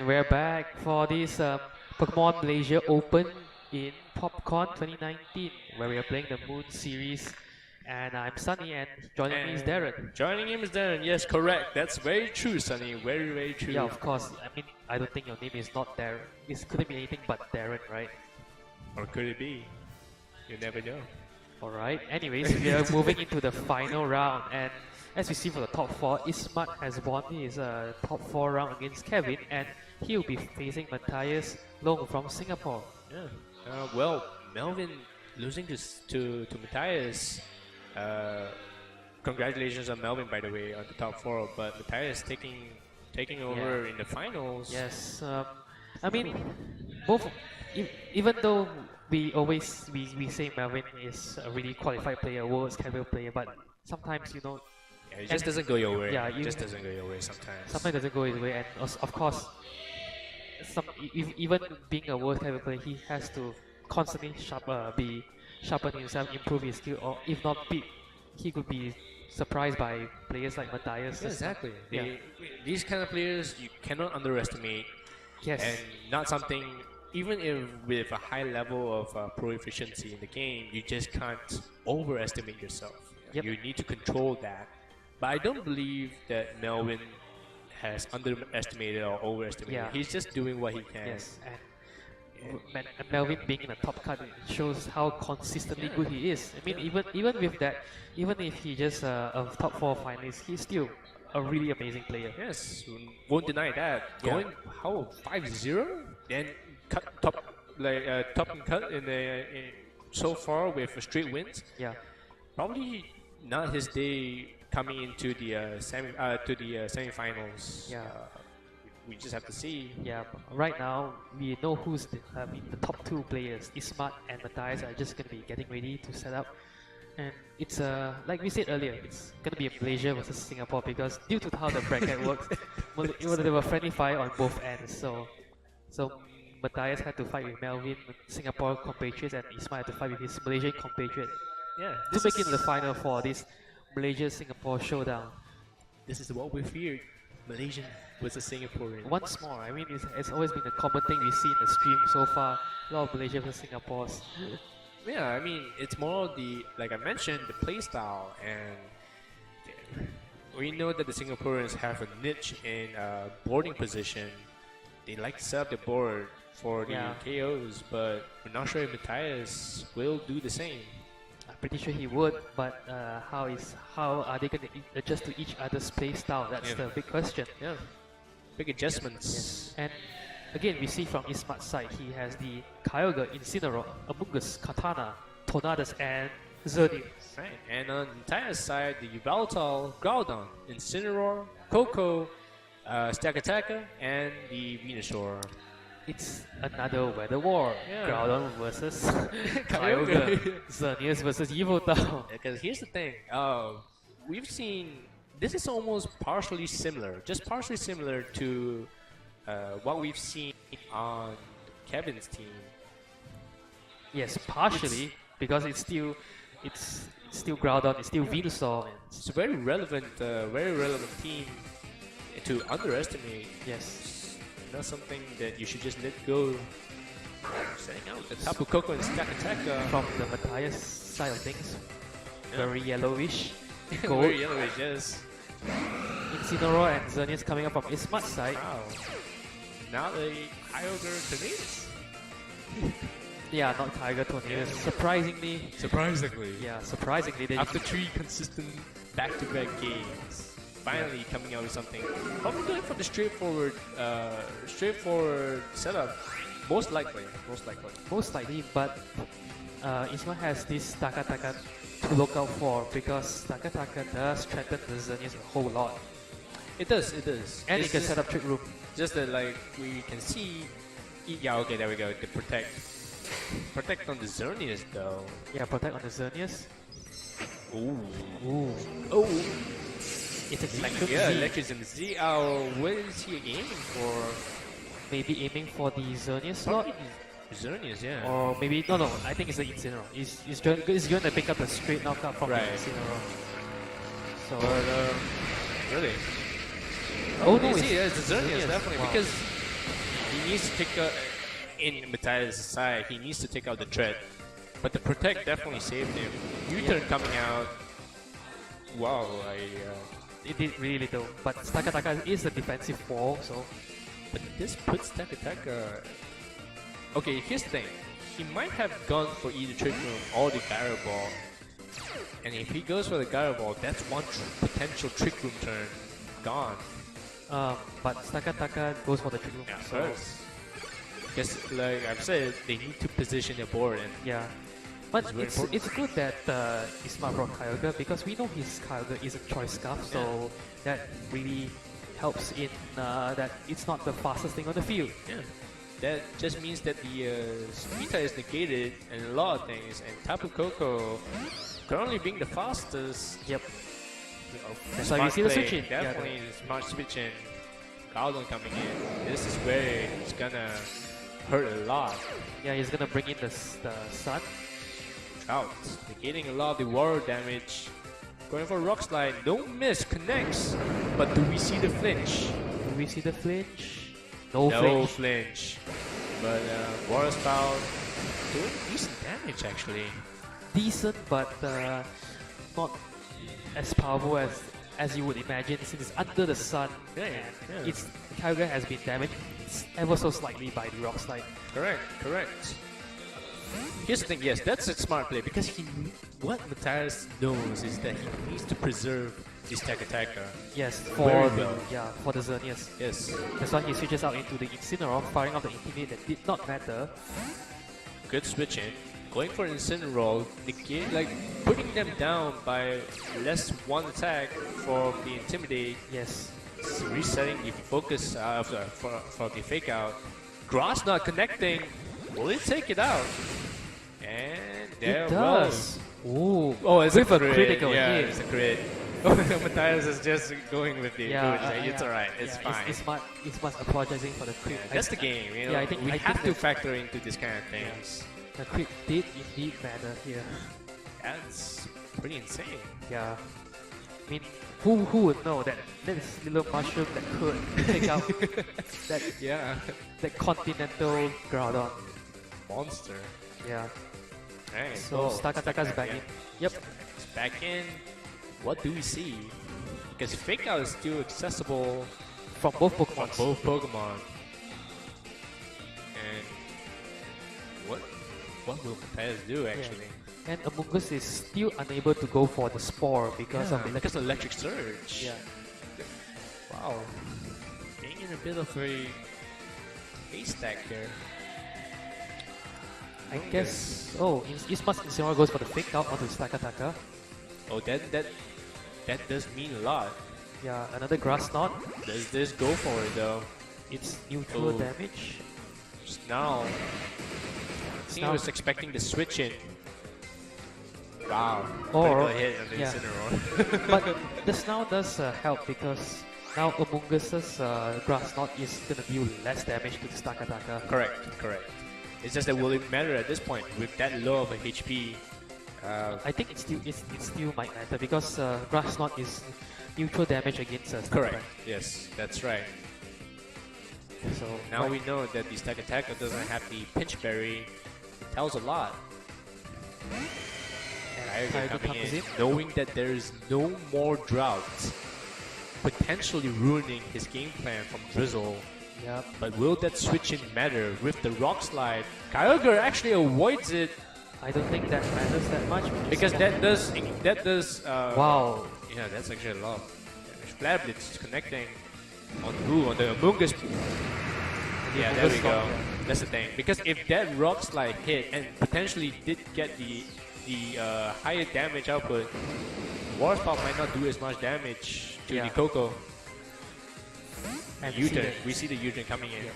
we're back for this Pokemon Malaysia Open in Popcorn 2019, where we are playing the Moon series. And I'm Sunny, and joining me is Darren. Joining him is Darren. Yes, correct. That's very true, Sunny. Very, very true. Yeah, of course. I mean, I don't think your name is not Darren. It couldn't be anything but Darren, right? Or could it be? You never know. Alright, anyways, we are moving into the final round, and as we see for the top 4, Ismat has won his top 4 round against Kevin, and he'll be facing Matthias Long from Singapore. Yeah. Well, Melvin losing to Matthias. Congratulations on Melvin, by the way, on the top 4. But Matthias taking over in the finals. Yes. I mean, both. Even though we say Melvin is a really qualified player, world's casual player, but sometimes Yeah, it just doesn't go your way. Yeah, it just doesn't go your way sometimes. Sometimes doesn't go his way, and of course, even being a world casual player, he has to constantly sharpen himself, improve his skill, or if not beat, he could be surprised by players like Matthias. Yeah, exactly. These kind of players you cannot underestimate. Yes. And not something, even if with a high level of pro efficiency in the game, you just can't overestimate yourself. Yep. You need to control that. But I don't believe that Melvin has underestimated or overestimated. Yeah. He's just doing what he can. Yes, and Melvin being in the top cut, it shows how consistently good he is. I mean, even with that, even if he just a top 4 finalist, he's still a really amazing player. Yes, won't deny that. Yeah. Going how 5-0, then top and cut so far with straight wins. Yeah. Probably not his day coming into the semifinals. Yeah. We just have to see. Yeah, right now we know who's the top 2 players. Ismat and Matthias are just gonna be getting ready to set up, and it's like we said earlier, it's gonna be a Malaysia versus Singapore because due to how the bracket works, there were friendly fire on both ends. So Matthias had to fight with Melvin, Singapore compatriots, and Ismat had to fight with his Malaysian compatriot. Yeah, to make it in the final for this Malaysia-Singapore showdown. This is what we feared. Malaysian versus Singaporean. Once more, I mean, it's always been a common thing we see in the stream so far. A lot of Malaysia versus Singapore's. Yeah, I mean, it's more like I mentioned, the play style, and we know that the Singaporeans have a niche in boarding position. They like to set up the board for the KOs, but we're not sure if Matthias will do the same. I'm pretty sure he would, but how are they going to adjust to each other's play style? That's the big question. Yeah, big adjustments. Yes. And again, we see from Ismat's side, he has the Kyogre, Incineroar, Amoonguss, Katana, Tornadus, and Xerneas. Right. And on Matthias' side, the Yveltal, Groudon, Incineroar, Coco, Stakataka, and the Venusaur. It's another weather war. Yeah. Groudon versus Kyogre, Xerneas versus Yveltal. Because here's the thing, we've seen, this is almost partially similar to what we've seen on Kevin's team. Yes, partially, because it's still Groudon, it's still Venusaur. It's a very relevant team to underestimate. Yes. Not something that you should just let go. Setting out the Tapu Koko and Stakataka From the Matthias side of things, very yellowish. Gold. Very yellowish, yes. Incineroar and Xerneas coming up from Ismat's side. Wow. Now the Kyogre Tornadus. Yeah, not Kyogre, Tornadus. Surprisingly, they After 3 consistent back-to-back games, finally coming out with something. Probably going for the straightforward setup. Most likely. but Ismat has this Takataka to look out for because Takataka does threaten the Xerneas a whole lot. It does. And it can set up Trick Room. Just that, like, we can see. Yeah, okay, there we go. The protect on the Xerneas though. Yeah, protect on the Xerneas. Ooh. It's Electrum Z. Yeah, Electrum Z. What is he aiming for? Maybe aiming for the Xerneas slot? Xerneas, yeah. Or maybe, no, I think it's the Incineroar. He's going to pick up a straight knockout from the Incineroar. So, Really? Oh no, it's the Xerneas, definitely, wow. because he needs to take out in Matthias' side. He needs to take out the Tread, but the Protect definitely saved him. U-turn coming out. Wow, It did really little, but Taka Taka is a defensive wall, so but this puts Taka Taka. Okay, here's the thing. He might have gone for either Trick Room or the Gyro Ball. And if he goes for the Gyro Ball, that's one potential Trick Room turn gone. but Taka Taka goes for the trick room. Yeah, so first. Because, like I've said, they need to position their board. And yeah. But It's very it's good that Isma brought Kyogre because we know his Kyogre is a choice scarf, so that really helps in that it's not the fastest thing on the field. yeah, that just means that the Vita is negated and a lot of things. And Tapu Koko currently being the fastest. Yep. That's why we see the switch in. Yeah, Definitely the smart switch in. Galdon coming in. This is where it's gonna hurt a lot. Yeah, he's gonna bring in the sun. Out, negating a lot of the water damage. Going for Rock Slide, no miss, connects. But do we see the flinch? Do we see the flinch? No No flinch. flinch. But Water Spout doing decent damage actually. Decent, but not as powerful as you would imagine since it's under the sun. Yeah, and yeah. Its Kyogre has been damaged ever so slightly by the Rock Slide. Correct, correct. Here's the thing, yes, that's a smart play because what Matthias knows is that he needs to preserve his Taka Taka. Yes, Very for the well. for the Xerneas. Yes, That's why he switches out into the Incineroar, firing off the Intimidate that did not matter. good switch in. Going for Incineroar, negate, like putting them down by less one attack for the Intimidate. Yes. Resetting the focus for the fake out. Grass not connecting. Will it take it out? And there It does. Ooh. Oh, it's with a a crit. critical yeah, hit. it's a crit. Matthias is just going with the it's alright, it's fine. It's much apologizing for the crit. Yeah, that's the game, you know. Yeah, I think- we I have think to factor into this kind of things. The crit did indeed matter here. That's pretty insane. Yeah. I mean, who would know that this little mushroom that could take out Yeah. that continental Groudon. Monster. Yeah. Hey, So Taka Taka's back in. Yep. It's back in. What do we see? Because fake out is still accessible From both on Pokemon. both Pokemon. And what will Matthias do actually? And Amoonguss is still unable to go for the Spore because of the because of Electric Surge. Yeah. Wow. Being in a bit of a haystack there. I guess. Oh, Isma's Incineroar goes for the fake out onto Taka Taka. Oh, that does mean a lot. Yeah, another Grass Knot. Does this go for it though? It's neutral Oh. damage. Just now. I think I Now- was expecting the switch in. Wow. Or- critical hit on the yeah. Incineroar. But the Snow does help because now Amoonguss's Grass Knot is gonna deal less damage to the Taka Taka. Correct. It's just that will it matter at this point with that low of a HP? I think it still might matter because Grass Knot is neutral damage against Taka Correct. Taka. Yes, that's right. So Now we know that the Taka Taka doesn't have the Pinch Berry. It tells a lot. and Kyogre Kyogre coming comes in, in. knowing that there is no more drought, potentially ruining his game plan from Drizzle. Yep. But will that switch in matter with the Rock Slide? Kyogre actually avoids it I don't think that matters that much because that does wow. yeah, that's actually a lot of damage. Flare Blitz is connecting on the Amoonguss. Yeah, there we Amoonguss go. got- yeah. That's the thing. Because if that Rock Slide hit and potentially did get the higher damage output, Warspout might not do as much damage to Yeah. the Coco. And U-turn. see We see the U-turn coming in. Yeah.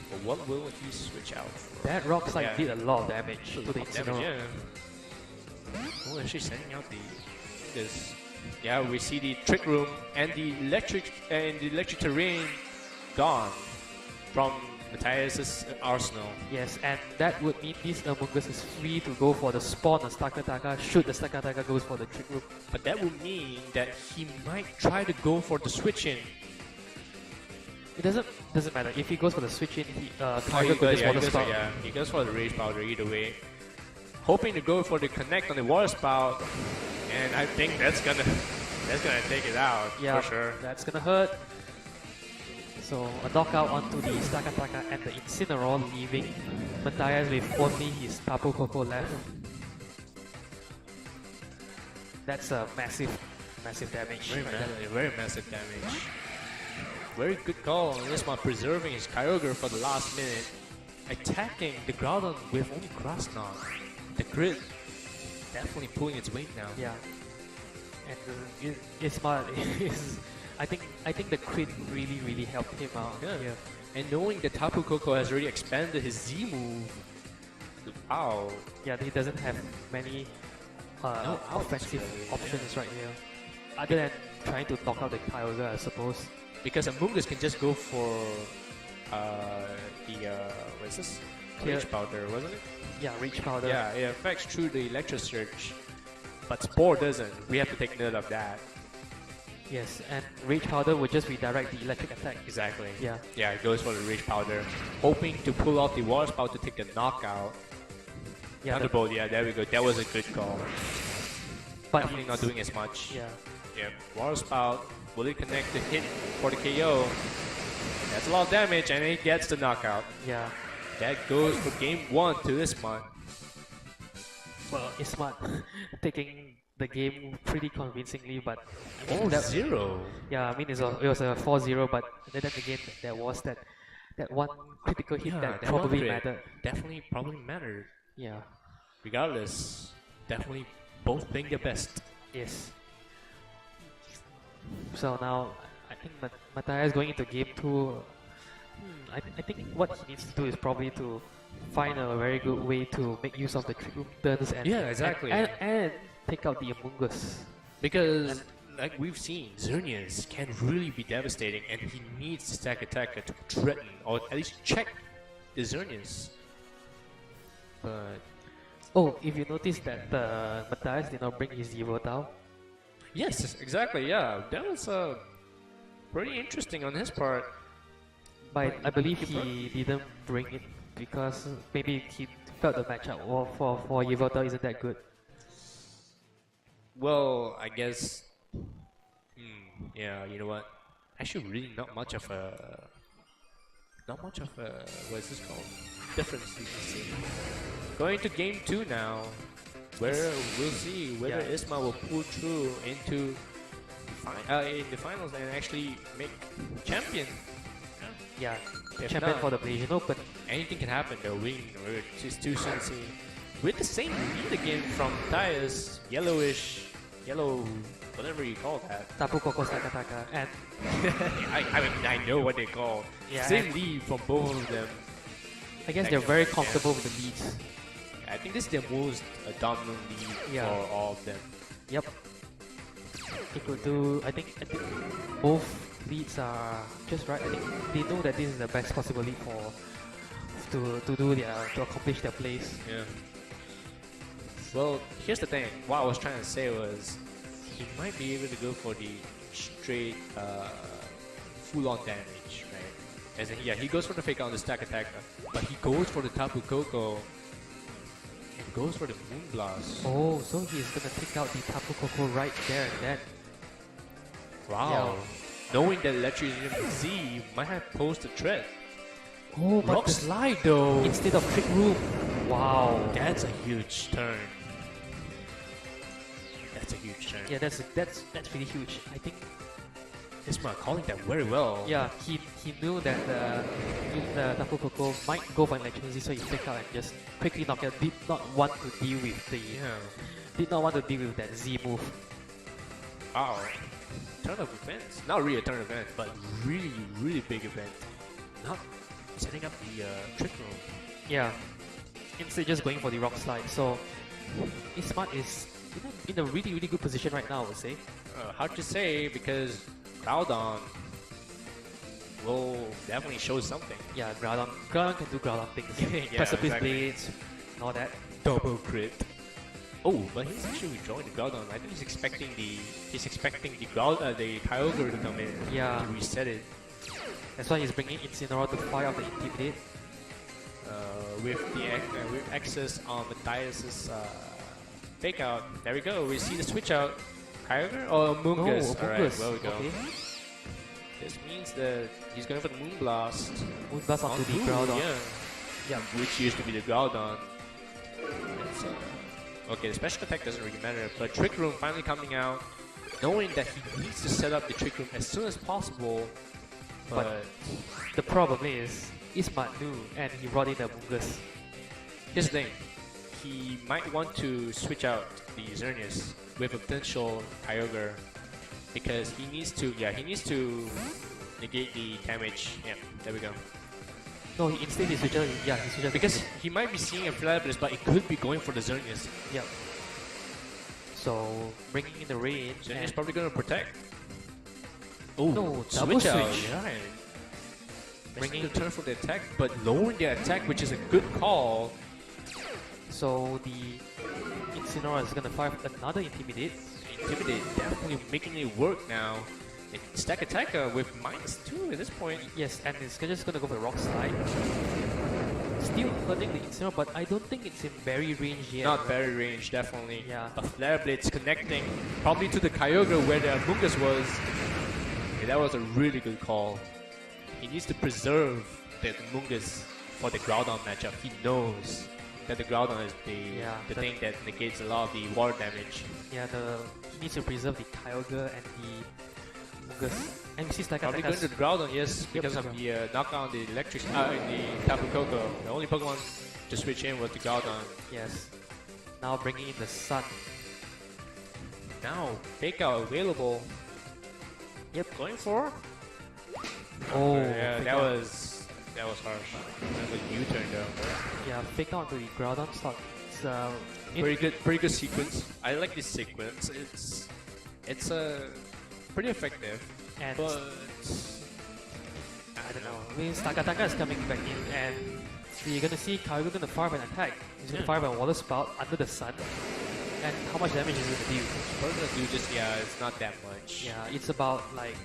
But what will he switch out for? that Rock Slide Yeah. did a lot of damage to the Damage, Incineroar. yeah. Oh, actually sending out this. Yeah, we see the Trick Room and the electric terrain gone from Matthias's arsenal. Yes, and that would mean this Amoonguss is free to go for the spawn on Taka Taka should the Taka Taka goes for the Trick Room. But that would mean that he might try to go for the switch in. It doesn't matter. If he goes for the switch in, Oh, Tiger could just water spout. yeah, he goes for the Rage Powder either way. Hoping to go for the connect on the Water Spout, and I think that's gonna take it out Yeah, for sure. that's gonna hurt. So a knockout onto the Stakataka and the Incineroar, leaving Matthias with only his Tapu Koko left. That's a massive damage. Very massive damage. Very good call on this one, preserving his Kyogre for the last minute. Attacking the Groudon with only Grass Knot. The crit definitely pulling its weight now. Yeah, and it's smart. I think the crit really helped him out. Yeah. Yeah. And knowing that Tapu Koko has already expanded his Z move, wow. Yeah, he doesn't have many No offensive really, options right here, other than trying to knock out the Kyogre, I suppose. Because a Mungus can just go for what is this? Yeah. Rage Powder, wasn't it? Yeah, Reach Powder. Yeah, it affects through the Electro Surge. But Spore doesn't. We have to take note of that. Yes, and Rage Powder would just redirect the electric attack. Exactly. Yeah. Yeah, it goes for the Rage Powder. Hoping to pull out the Water Spout to take the knockout. Yeah, Thunderbolt, yeah, there we go. That was a good call. but Definitely not doing as much. Yeah. Yeah, Water Spout. Will it connect the hit for the KO? That's a lot of damage, and it gets the knockout. Yeah. That goes for game 1 to Ismont. Well, it's smart taking the game pretty convincingly, but I mean, 4-0. yeah, I mean it was a 4-0, but then again there was that one critical hit that that probably one crit mattered. Definitely probably mattered. Yeah. Regardless, definitely both playing their best. Yes. So now I think Matthias going into game 2. I think what he needs to do is probably to find a very good way to make use of the trick room turns and Yeah, exactly. and take out the Amoonguss. Because, like we've seen, Xerneas can really be devastating, and he needs the Stack Attacker to threaten or at least check the Xerneas. But Oh, if you notice that Matthias did not bring his Zero down. yes, exactly. Yeah, that was pretty interesting on his part. But I believe he didn't bring it because maybe he felt the matchup for Yveltal isn't that good. Well, I guess. Yeah, you know what? Actually, really not much of a what is this called? Difference you can see. Going to game 2 now, where we'll see whether Yeah. Isma will pull through into in the finals and actually make champion. Yeah, If champion not, for the Malaysian Open. anything can happen though. We're just too soon to see. With the same lead again from Tyus, yellow, whatever you call that. Tapu Koko Sakataka and I know what they call. Yeah, Same and- lead from both of them. I guess they're very comfortable with the leads. I think this is their most dominant lead Yeah. for all of them. Yep. They could do. I think both leads are just right. I think they know that this is the best possible lead to accomplish their plays. Yeah. Well, here's the thing. What I was trying to say was, he might be able to go for the straight full-on damage, right? As in, yeah, he goes for the fake out on the stack attacker, but he goes for the Tapu Koko and goes for the Moonblast. Oh, so he's gonna take out the Tapu Koko right there and then. Wow. Knowing that Electrolysium Z might have posed a threat. Oh, but Rock Slide though. instead of Trick Room. Wow. That's a huge turn. That's a huge turn. Yeah, that's really huge. I think. Isma calling that very well. Yeah, he knew that the Tapu Koko might go for an electricity, so he picked out and just quickly knocked it. Did not want to deal with that Z move. Wow. Turn of events. Not really a turn of events, but really, really big event. Not setting up the trick room. Yeah. Instead just going for the rock slide. So Ismat is in a really, really good position right now, I would say. Hard to say because Groudon will definitely show something. Yeah, Groudon can do Groudon things. Yeah, Precipice exactly. Blades and all that. Double crit. Oh, but he's actually withdrawing the Groudon. I think he's expecting the Kyogre to come in Yeah. to reset it. That's why he's bringing Incineroar to fire up the Intimidate. With access on Matthias's fake out. There we go. We see the switch out. Kyogre or Mungus? No, Alright, Mungus. well we go. Okay. This means that he's going for the Moonblast. Moonblast onto the Ooh, Groudon. Yeah, which used to be the Groudon. It's, okay, the special attack doesn't really matter, but Trick Room finally coming out, knowing that he needs to set up the Trick Room as soon as possible. But the problem is, Ismat knew and he brought in the Mungus. here's the thing, he might want to switch out the Xerneas with a potential Kyogre because he needs to negate the damage. Yeah, there we go. No, he instead he switched out. Yeah, he switched out Because he might be seeing a Flabber's, but it could be going for the Xerneas. yeah. So bringing in the rain. Xerneas and probably going to protect. Oh, no, double switch out. switch. Yeah. Bringing Bringing- the turn for the attack, but lowering the attack, which is a good call. So the Incineroar is gonna fire another Intimidate. Intimidate, definitely making it work now. Stack attacker with -2 at this point. Yes, and it's just gonna go for Rock Slide. Still hurting the Incineroar, but I don't think it's in very range yet. Not very range, definitely. Yeah. A Flare Blade's connecting probably to the Kyogre where the Mungus was. Yeah, that was a really good call. He needs to preserve the Mungus for the Groudon matchup. He knows that the Groudon is the thing that negates a lot of the water damage. Yeah, he needs to preserve the Kyogre and the Mungus. And we see Stack Probably going to the Groudon, yes, because of the knockout on the electric, the Tapu Koko. The only Pokemon to switch in was the Groudon. Yes. Now bringing in the Sun. Now, fake out available. Yep. Going for? Oh, Yeah, fake that out. was harsh. That was a U-turn though. Yeah, fake out to the Groudon start. It's Pretty good sequence. I like this sequence. It's pretty effective, and but I don't know. I mean, Stakataka is coming back in, and you're gonna see Kyogre gonna fire an attack. He's gonna fire a Water Spout under the Sun. And how much damage is it gonna do? probably gonna do just it's not that much. Yeah, it's about like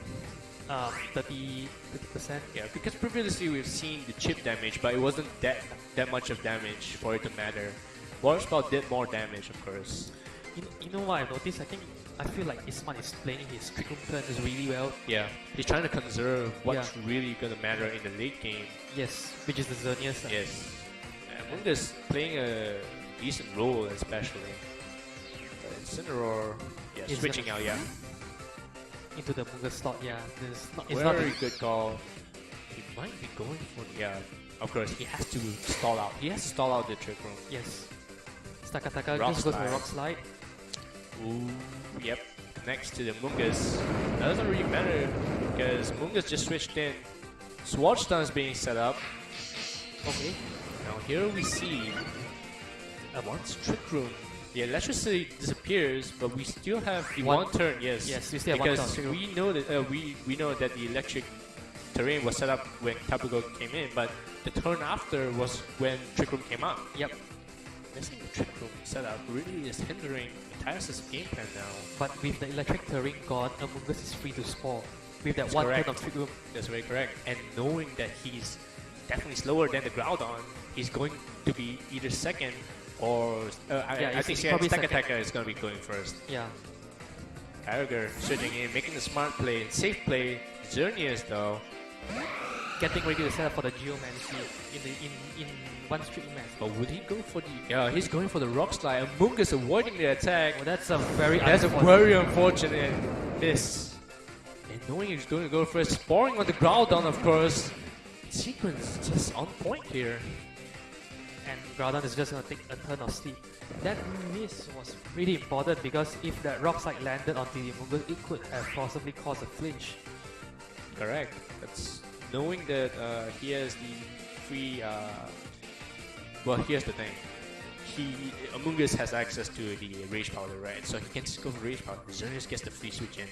30%. Yeah, because previously we've seen the chip damage, but it wasn't that much of damage for it to matter. Water Spout did more damage, of course. You know what I've noticed? I feel like Isman is playing his Trick Room turns really well. Yeah, he's trying to conserve what's really gonna matter in the late game. Yes, which is the Xerneas. Yes, Mungus playing a decent role, especially. Incineroar, It's switching out, yeah. Into the Mungus slot, yeah. It's Very good call. He might be going for of course, he has to stall out. He has to stall out the Trick Room. Yes. Stakataka Rock just goes for Slide. Rock Slide. Ooh, yep. Next to the Mungus. That doesn't really matter because Mungus just switched in. Swatch Stun is being set up. Okay. Now here we see once Trick Room. The electricity disappears, but we still have the one turn. Yes, Yes, we still have one because turn. we know that we know that the electric terrain was set up when Tapu Koko came in, but the turn after was when Trick Room came out. Yep. Missing the Trick Room setup really is hindering Matthias' game plan now. But with the electric terrain gone, Amoonguss is free to spawn. With that That's one correct. turn of Trick Room. That's very correct. And knowing that he's definitely slower than the Groudon, he's going to be either second or I think he's probably Stack second. Attacker is going to be going first. Yeah. Kyogre switching in, making the smart play, safe play. Xerneas though. Getting ready to set up for the Geomancy in one street match. But would he go for the... Yeah, he's going for the Rock Slide. Amoonguss avoiding the attack. Well, that's a very That's a unfortunate- very unfortunate miss. And knowing he's going to go first, sparring on the Groudon, of course. Sequence just on point here. and Groudon is just going to take a turn of sleep. That miss was really important because if that Rock Slide landed onto the Amoonguss, it could have possibly caused a flinch. Correct. That's knowing that he has the free. Well, here's the thing. Amoonguss has access to the Rage Powder, right? So he can just go for Rage Powder. Xerneas gets the free switch in,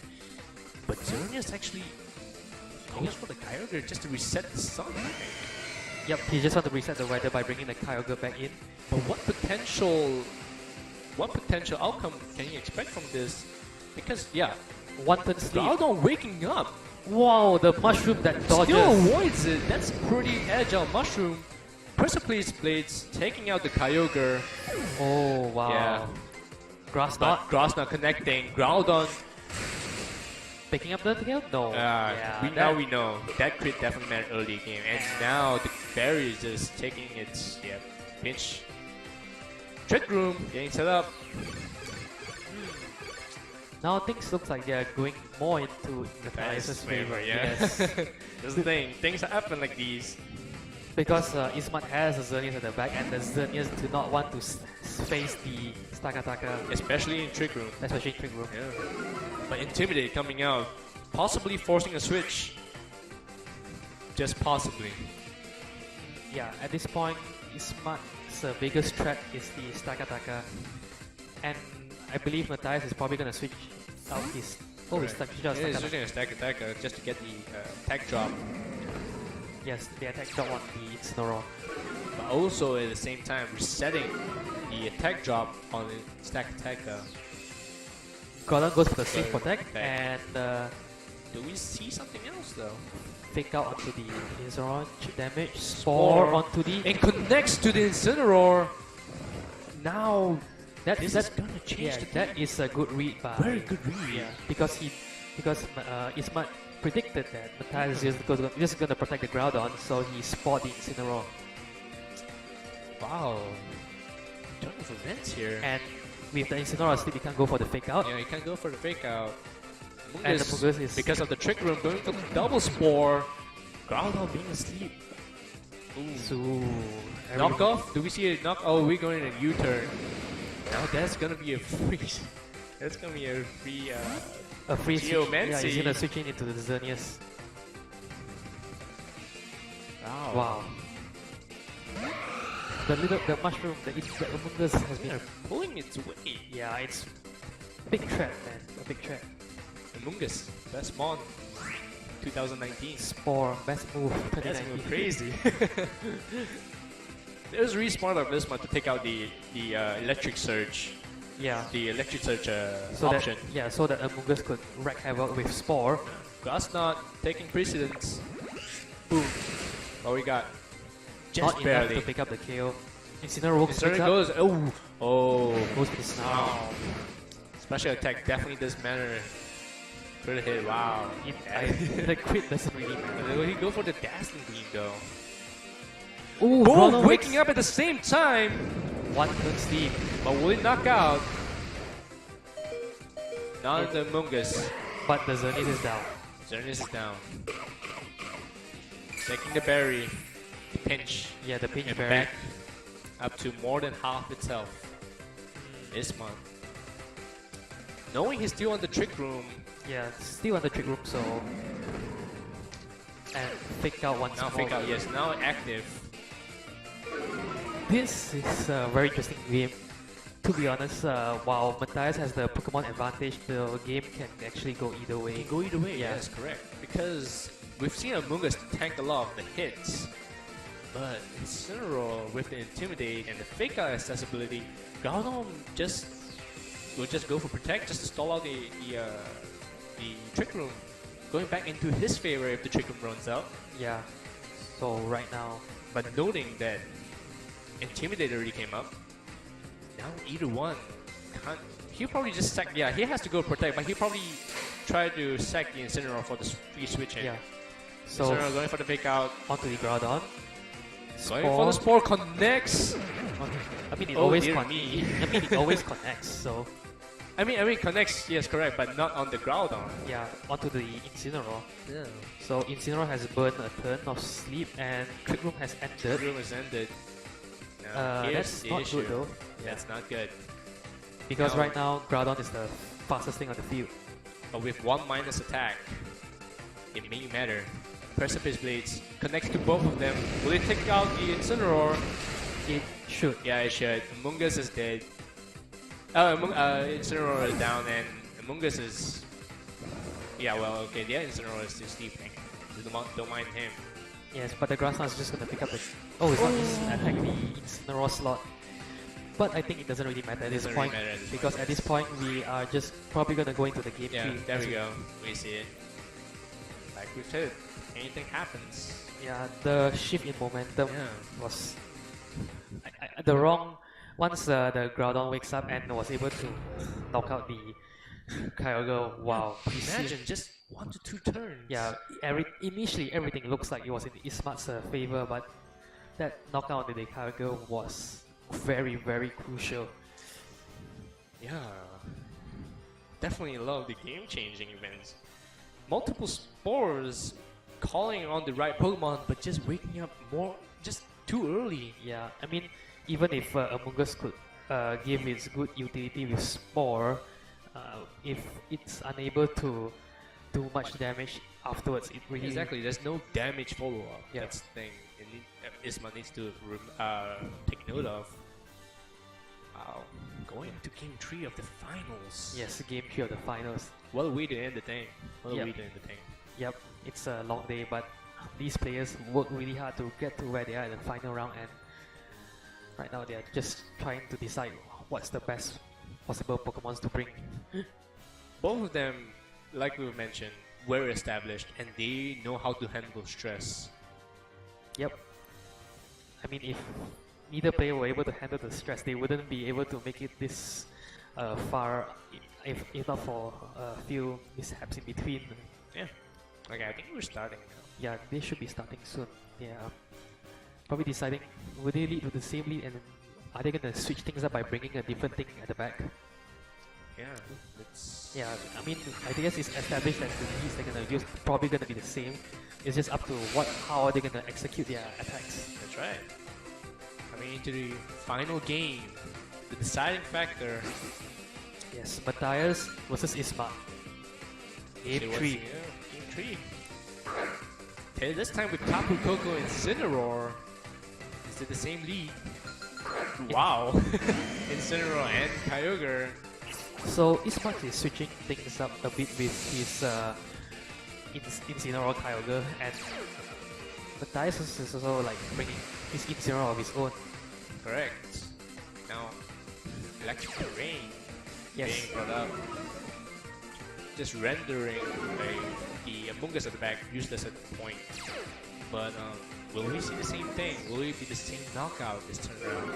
but Xerneas actually goes for the Kyogre just to reset the sun. I think. Yep, he just want to reset the weather by bringing the Kyogre back in. But what potential outcome can you expect from this? Because One turn sleep. Groudon waking up. Wow, the mushroom that dodges. Still avoids it. That's pretty agile mushroom. Pressure blades taking out the Kyogre. Oh wow. Yeah. Grass But knot Grass not connecting. Groudon. picking up the kill? No. Now we know that crit definitely mattered early game, and now the berry is just taking its pinch. Trick room getting set up. Now things look like they're going more into Matthias's favor. Yes. That's the thing. Things happen like these. Because Ismat has the Xerneas at the back, and the Xerneas do not want to face the Stakataka, Especially in Trick Room. especially in Trick Room. Yeah. But Intimidate coming out, possibly forcing a switch. Just possibly. Yeah, at this point, Ismat's biggest threat is the Stakataka, and I believe Matthias is probably going to switch out his. Oh, he's switching out Yeah, he's Stakataka. using a stack attack just to get the attack drop. Yes, the attack drop on the Incineroar. But also at the same time resetting the attack drop on the stack attack. Gordon goes for the safe Go protect, attack. and Do we see something else though? fake out onto the Incineroar, chip damage, Spore onto the. And connects to the Incineroar. Now That this is gonna change the that is a good read by. very good read. Yeah, because Ismat predicted that Matthias is just going to protect the Groudon, so he spot the Incineroar. Wow. Turn of events here. And with the Incineroar asleep, he can't go for the fake out. Yeah, you can't go for the fake out. And the Mungus is because of the trick room going for the double spore. Groudon being asleep. Ooh. so Knock off? Do we see a knock? Oh, we're going in a U-turn. Now that's gonna be a free. That's gonna be a free. a free switch. Yeah, Geomancy. he's gonna switch in into the Xerneas. Wow. The mushroom, the Mungus has been. Pulling its weight. Yeah, it's big threat, man. A big threat. Amoongus, best mon, 2019. Spore, best move, That's 2019. crazy. It was really smart of this one to take out the electric surge, Yeah. the electric surge So option. so that Amoongus could wreak havoc with Spore. Grass not taking precedence. Boom. What we got? Just Not enough barely. to pick up the KO. Incineroar Incineroar picks up. goes. Oh. Goes for the snarl. Wow. Special attack definitely does matter. Crit hit. Wow. The crit doesn't really matter. But then he go for the dazzling beam though. Ooh, Both waking up at the same time. One turn sleep. But will it knock out? Not the Mungus. But the Xerneas is down. Xerneas is down. Taking the berry. Pinch. Yeah, the pinch And berry. back up to more than half itself. This month. Knowing he's still on the trick room. Yeah, still on the trick room, so. And fake out once Now more. fake out, yes, now active. This is a very interesting game. To be honest, while Matthias has the Pokemon advantage, the game can actually go either way. Can go either way, Yeah. yes, correct. Because we've seen Amoongus tank a lot of the hits. But Incineroar with the Intimidate and the fake out accessibility, Groudon will just go for Protect just to stall out the Trick Room. Going back into his favor if the Trick Room runs out. Yeah. So right now, But noting that Intimidate already came up, now either one can't. He'll probably just sack. Yeah, he has to go Protect, but he'll probably try to sack the Incineroar for the free switch in. yeah. So Incineroar going for the fake out. onto the Groudon. Going for the Spore connects. I mean, it Oh, always dear con- me. I mean, it always connects. So I mean connects. Yes, correct, but not on the Groudon. yeah, onto the Incineroar. Yeah. So Incineroar has burned a turn of sleep, and Trick Room has The ended. room is ended. Now, here's That's the not issue. good though. That's not good. Because Now- right now Groudon is the fastest thing on the field. But with one minus attack, it may matter. Precipice Blades connects to both of them. Will it take out the Incineroar? It should. Yeah, it should. Amoongus is dead. Incineroar is down, and Amoongus is. Yeah, well, okay, the Incineroar is still sleeping. Don't mind him. Yes, but the Grassland is just gonna pick up the. Oh, it's not attack the Incineroar slot. But I think it doesn't really matter at this Doesn't really point matter at this because point. at this point we are just probably gonna go into the game Yeah, tree. there as we go. We see it. like we said, anything happens. Yeah, the shift in momentum Yeah. was the wrong. Once the Groudon wakes up and was able to knock out the Kyogre, wow! you see- Imagine just 1 to 2 turns. Yeah, initially everything looks like it was in Ismart's favor, but that knockout on the Kyogre was very, very crucial. Yeah. Definitely love the game-changing events. Multiple spores calling on the right Pokemon, but just waking up just too early. Yeah, I mean, even if Among Us could give its good utility with Spore, if it's unable to do much damage afterwards, it really... Exactly, there's no damage follow-up. Yeah. That's the thing Isma needs to take note of. Wow. Going to game 3 of the finals. Yes, Game 3 of the finals. Well, we to end the thing. Well, Yep. we to end the thing. Yep, it's a long day, but these players work really hard to get to where they are in the final round, and right now they are just trying to decide what's the best possible Pokemons to bring. Both of them, like we mentioned, were established and they know how to handle stress. Yep. I mean, if neither player were able to handle the stress, they wouldn't be able to make it this far, if not for a few mishaps in between. Yeah. Okay, I think we're starting now. Yeah, they should be starting soon. Yeah. Probably deciding, will they lead with the same lead, and are they going to switch things up by bringing a different thing at the back? Yeah, it's... Yeah, I mean, I guess it's established that the leads they're going to use probably going to be the same. It's just up to how are they going to execute their attacks. That's right. Coming into the final game, the deciding factor. Yes, Matthias versus Isma. Game It was- 3. Yeah, game 3. Okay, this time with Tapu Koko and Incineroar. Is it the same lead? Wow! Incineroar and Kyogre. So Isma is switching things up a bit with his Incineroar Kyogre, and Matthias is also like bringing his Incineroar of his own. Correct. Now, Electric Rain Yes. being brought up. Just rendering the Among Us at the back useless at the point. But will we see the same thing? Will it be the same knockout this time around?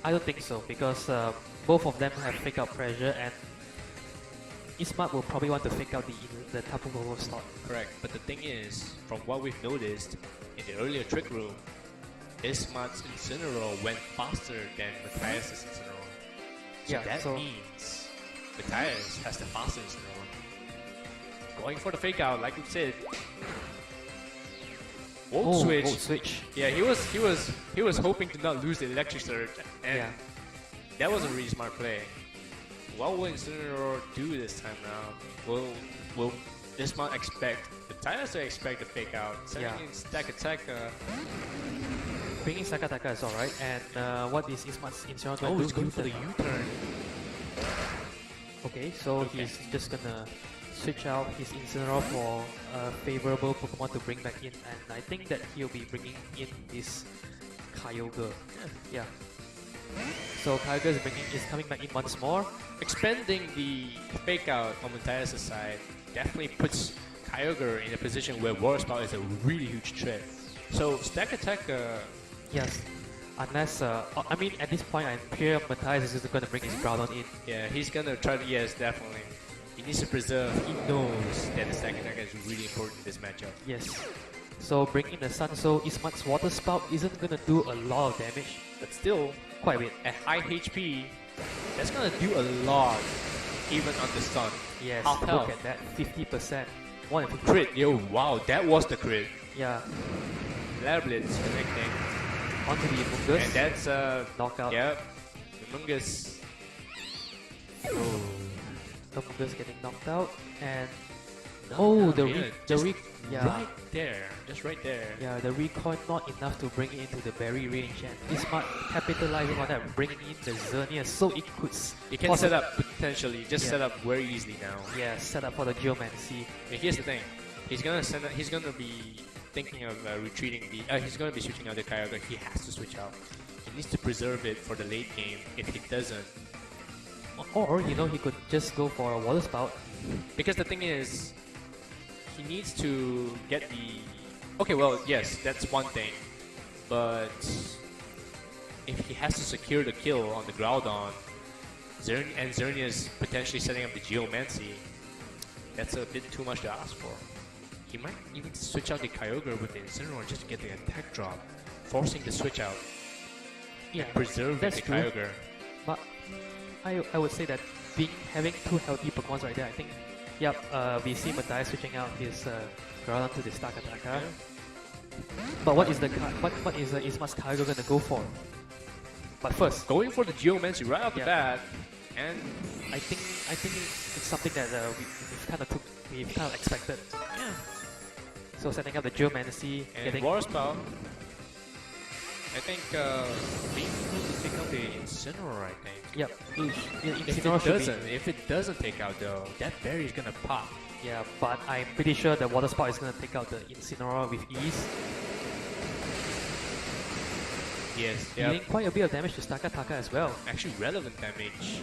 I don't think so, because both of them have fake out pressure, and Isma will probably want to fake out the Tapu Koko slot. Correct. But the thing is, from what we've noticed in the earlier trick room, Ismat's Incineroar went faster than Matthias' Incineroar. So Yeah, that so- means Matthias has the faster Incineroar. Going for the fake out, like we said. Volt switch. Volt switch. Yeah, he was hoping to not lose the electric surge, and Yeah. that was a really smart play. What will Incineroar do this time around? Will Isma expect Matthias to expect the fake out? Sending Yeah. in Stack Attack. Bringing Sakataka is alright, and what is Isma's Incineroar going Oh, to he's do? going for the U-turn. Okay, so Okay. he's just gonna switch out his Incineroar for a favorable Pokemon to bring back in, and I think that he'll be bringing in this Kyogre. Yeah. So Kyogre is coming back in once more. Expending the fake out on Matthias' side definitely puts Kyogre in a position where Water Spout is a really huge threat. So Stack Attack, Yes. Unless, I mean, at this point, I'm sure Matthias is just gonna bring his Groudon in. yeah, he's gonna try to, yes, definitely. He needs to preserve, he knows that the Stack Attack is really important in this matchup. Yes. So bringing the Sun Soul, Ismat's Water Spout isn't gonna do a lot of damage. But still, Quite a bit. at high HP, that's gonna do a lot, even on the Sun. Yes, Half look health. at that, 50%. More than 50%. Crit, yo, wow, that was the crit. Yeah, Flare Blitz connecting. onto the Mungus. And that's, Knockout. yep, the Mungus. Oh. The Mungus getting knocked out, and Yeah, just yeah, right there, just right there. yeah, the recoil not enough to bring it into the berry range, and Ismat capitalizing on that, bringing in the Xerneas, so it could You can set up potentially, just Yeah. set up very easily now. yeah, set up for the Geomancy. And here's the thing, he's gonna be thinking of retreating the. He's gonna be switching out the Kyogre. He has to switch out. He needs to preserve it for the late game. If he doesn't, Or, you know, he could just go for a Water Spout. because the thing is, he needs to get the. Okay, well, yes, that's one thing, but if he has to secure the kill on the Groudon, and Xerneas potentially setting up the Geomancy, that's a bit too much to ask for. He might even switch out the Kyogre with the Incineroar just to get the attack drop, forcing the switch out. Yeah, Preserving that's the true. Kyogre. But I would say that having two healthy Pokemon right there, I think, yep, we see Matthias switching out his Groudon to the Stakataka. Yeah. But what is Isma's Kyogre gonna go for? But first, Going for the Geomancy right off the Yeah. bat, and I think it's something that we've kind of expected. yeah, So setting up the Geomancy, and getting Water Spout. I think being able to take out the Incineroar, I think. yep. If it doesn't take out though, that berry is gonna pop. Yeah, but I'm pretty sure the Water Spout is gonna take out the Incineroar with ease, Yes, dealing quite a bit of damage to Stakataka as well. actually relevant damage.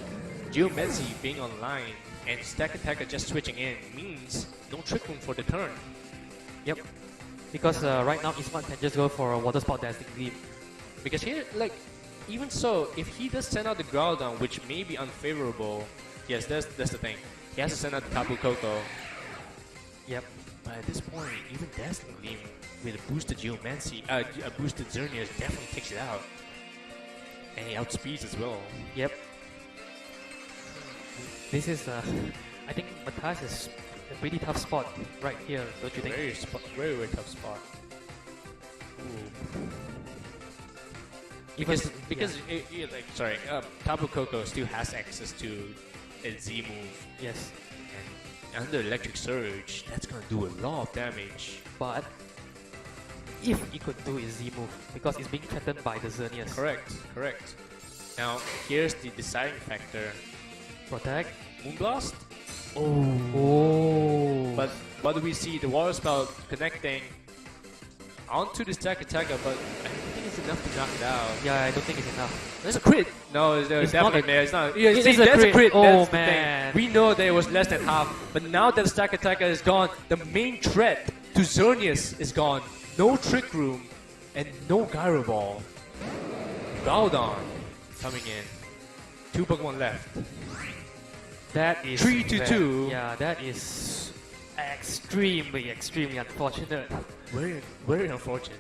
Geomancy being online and Stakataka just switching in means no trick room for the turn. Yep. Because right now Ismat can just go for a Water Spout Dazzling Gleam. Because here, like, even so, if he does send out the Groudon, which may be unfavorable, yes, that's the thing. He has to send out the Tapu Koko. Yep. But at this point, even Dazzling Gleam with a boosted Geomancy, a boosted Xerneas definitely takes it out. And he outspeeds as well. Yep. This is I think Matthias is a pretty tough spot right here, don't you think? Very tough spot. Even Because Tapu Koko still has access to a Z move, yes, and under Electric Surge, that's gonna do a lot of damage. but if he could do his Z move, because it's being threatened by the Xerneas. Correct. Now, here's the deciding factor. Protect. Moonblast? Oh. But what do we see? The Water Spout connecting onto the Stakataka, but I don't think it's enough to knock it out. yeah, I don't think it's enough. There's a crit! No, there's It's not definitely a- it's not. Yeah, It see, is a that's crit. a crit. Oh, That's the man. thing. We know that it was less than half, but now that Stakataka is gone, the main threat to Xerneas is gone. No Trick Room and no Gyro Ball. Groudon coming in. 2 Pokemon left. That is 3-2. Yeah, that is extremely unfortunate. Very unfortunate.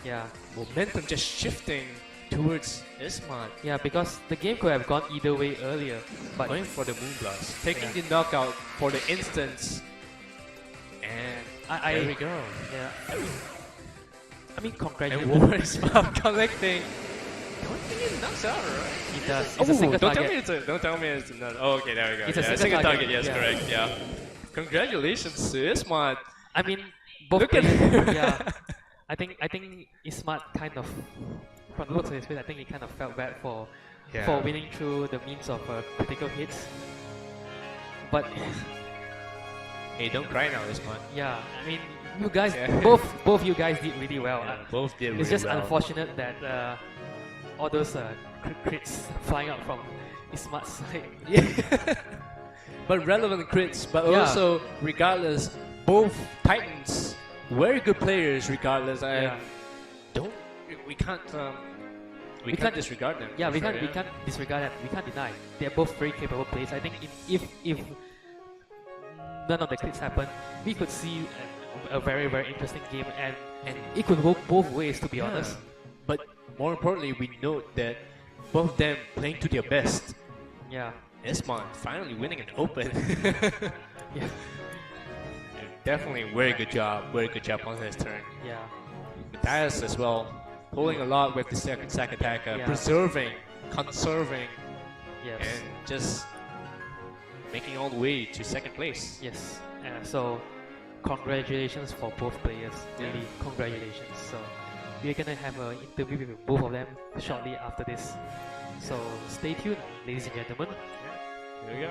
Yeah. Momentum just shifting towards Ismat. Yeah, because the game could have gone either way earlier, but Going for the Moonblast. Taking Yeah. the knockout for the instance. And there we go. yeah, I mean, And congratulations. War is about collecting. Don't think it knocks out, right? He does. It's a single don't target. tell me it's not. Oh, okay, there we go. It's a Yeah, single target. target, Yes, yeah. correct. Yeah. Congratulations to Ismat. I mean, both Look at players, yeah. I think Ismat kind of, from the looks of his face, I think he kind of felt bad for winning through the means of critical hits. But Hey, don't cry now, Ismat. yeah, I mean, you guys, Yeah. both you guys did really well. Both did really It's just well. unfortunate that all those crits flying out from Ismat's side. Yeah. But relevant crits, but Yeah. also regardless, both Titans, very good players regardless. Yeah. We can't We can't can't- disregard them. Yeah, for we sure, can't disregard that. We can't deny they're both very capable players. I think if none of the crits happen, we could see a very interesting game, and it could go both ways, to be Yeah. honest. But more importantly, we note that both of them playing to their best. Yeah, Isman finally winning an open. yeah, Definitely very good job on his turn. yeah. Matthias as well, pulling a lot with the second sack attack, Yeah. preserving, conserving, Yes, and just making all the way to second place. yes. So, congratulations for both players. Yeah. Really, congratulations. So, we're gonna have an interview with both of them shortly after this. So, stay tuned, ladies and gentlemen. Here we go.